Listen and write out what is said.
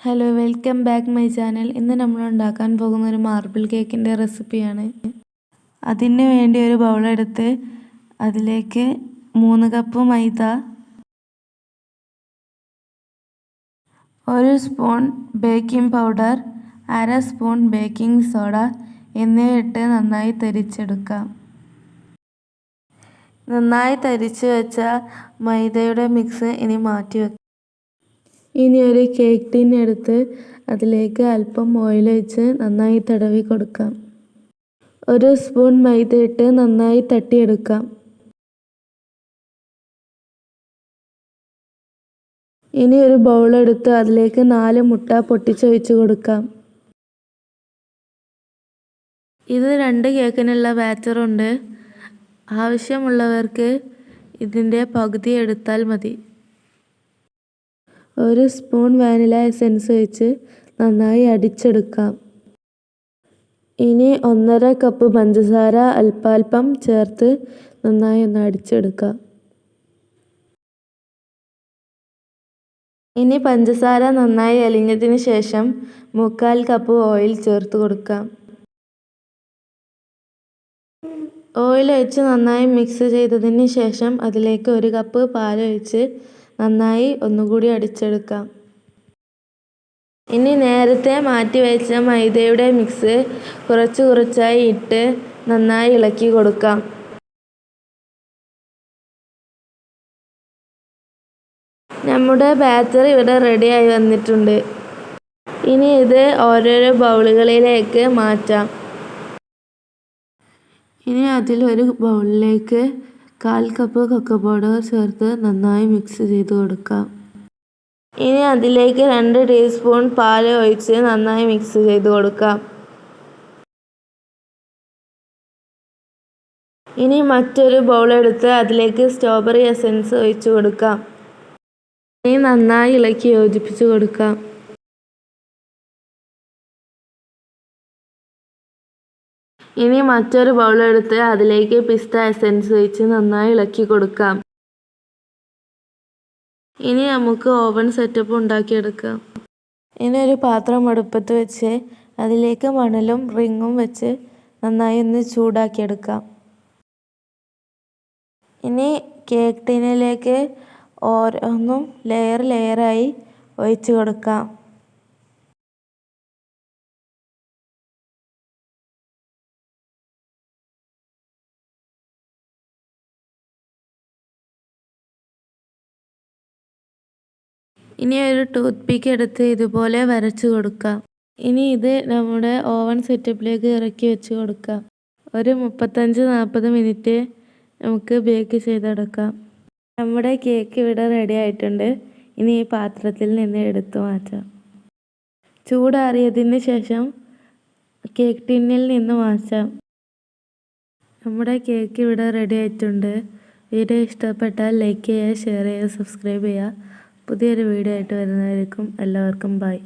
Hello, welcome back my channel. ഇന്ന് നമ്മൾ ഉണ്ടാക്കാൻ പോകുന്ന ഒരു മാർബിൾ കേക്കിൻ്റെ റെസിപ്പിയാണ്. അതിന് വേണ്ടി ഒരു ബൗളെടുത്ത് അതിലേക്ക് 3 കപ്പ് മൈദ, 1 spoon baking powder, 1/2 spoon baking soda എന്നിവ ഇട്ട് നന്നായി തരിച്ചെടുക്കാം. നന്നായി തരിച്ച് വെച്ച മൈദയുടെ മിക്സ് ഇനി മാറ്റി വെക്കാം. ഇനി ഒരു കേക്ക് ടിൻ എടുത്ത് അതിലേക്ക് അല്പം ഓയിൽ ഒഴിച്ച് നന്നായി തടവി കൊടുക്കാം. 1 സ്പൂൺ മൈദ ഇട്ട് നന്നായി തട്ടിയെടുക്കാം. ഇനി ഒരു ബൗൾ എടുത്ത് അതിലേക്ക് 4 മുട്ട പൊട്ടിച്ചൊഴിച്ച് കൊടുക്കാം. ഇത് 2 കേക്കിനുള്ള ബാറ്ററുണ്ട്. ആവശ്യമുള്ളവർക്ക് ഇതിൻ്റെ പകുതി എടുത്താൽ മതി. 1 സ്പൂൺ വാനില എസൻസ് ഒഴിച്ച് നന്നായി അടിച്ചെടുക്കാം. ഇനി 1.5 കപ്പ് പഞ്ചസാര അല്പാൽപ്പം ചേർത്ത് നന്നായി ഒന്ന് അടിച്ചെടുക്കാം. ഇനി പഞ്ചസാര നന്നായി അലിഞ്ഞതിന് ശേഷം 3/4 കപ്പ് ഓയിൽ ചേർത്ത് കൊടുക്കാം. ഓയിൽ ഒഴിച്ച് നന്നായി മിക്സ് ചെയ്തതിന് ശേഷം അതിലേക്ക് 1 കപ്പ് പാലൊഴിച്ച് നന്നായി ഒന്നുകൂടി അടിച്ചെടുക്കാം. ഇനി നേരത്തെ മാറ്റി വെച്ച മൈദയുടെ മിക്സ് കുറച്ചായി ഇട്ട് നന്നായി ഇളക്കി കൊടുക്കാം. നമ്മുടെ ബാറ്റർ ഇവിടെ റെഡിയായി വന്നിട്ടുണ്ട്. ഇനി ഇത് ഓരോരോ ബൗളുകളിലേക്ക് മാറ്റാം. ഇനി അതിൽ ഒരു ബൗളിലേക്ക് 1/4 കപ്പ് കൊക്കോ പൗഡർ ചേർത്ത് നന്നായി മിക്സ് ചെയ്ത് കൊടുക്കാം. ഇനി അതിലേക്ക് 2 ടീസ്പൂൺ പാൽ ഒഴിച്ച് നന്നായി മിക്സ് ചെയ്ത് കൊടുക്കാം. ഇനി മറ്റൊരു ബൗൾ എടുത്ത് അതിലേക്ക് സ്ട്രോബെറി എസൻസ് ഒഴിച്ച് കൊടുക്കാം. ഇനി നന്നായി ഇളക്കി യോജിപ്പിച്ച് കൊടുക്കാം. ഇനി മറ്റൊരു ബൗൾ എടുത്ത് അതിലേക്ക് പിസ്ത എസൻസ് ഒഴിച്ച് നന്നായി ഇളക്കി കൊടുക്കാം. ഇനി നമുക്ക് ഓവൻ സെറ്റപ്പ് ഉണ്ടാക്കിയെടുക്കാം. ഇനി ഒരു പാത്രം അടുപ്പത്ത് വെച്ച് അതിലേക്ക് മണലും റിങ്ങും വെച്ച് നന്നായി ഒന്ന് ചൂടാക്കിയെടുക്കാം. ഇനി കേക്ക് ടിന്നിലേക്ക് ഓരോന്നും ലെയറായി ഒഴിച്ച് കൊടുക്കാം. ഇനി ഒരു ടൂത്ത് പിക്ക് എടുത്ത് ഇതുപോലെ വരച്ച് കൊടുക്കാം. ഇനി ഇത് നമ്മുടെ ഓവൻ സെറ്റപ്പിലേക്ക് ഇറക്കി വെച്ച് കൊടുക്കാം. ഒരു 35-40 മിനിറ്റ് നമുക്ക് ബേക്ക് ചെയ്തെടുക്കാം. നമ്മുടെ കേക്ക് ഇവിടെ റെഡി ആയിട്ടുണ്ട്. ഇനി ഈ പാത്രത്തിൽ നിന്ന് എടുത്തു മാറ്റാം. ചൂടാറിയതിന് ശേഷം കേക്ക് ടിന്നിൽ നിന്ന് മാറ്റാം. നമ്മുടെ കേക്ക് ഇവിടെ റെഡി ആയിട്ടുണ്ട്. വീഡിയോ ഇഷ്ടപ്പെട്ടാൽ ലൈക്ക് ചെയ്യുക, ഷെയർ ചെയ്യുക, സബ്സ്ക്രൈബ് ചെയ്യുക. പുതിയൊരു വീഡിയോ ആയിട്ട് വരുന്നവരേക്കും എല്ലാവർക്കും ബൈ.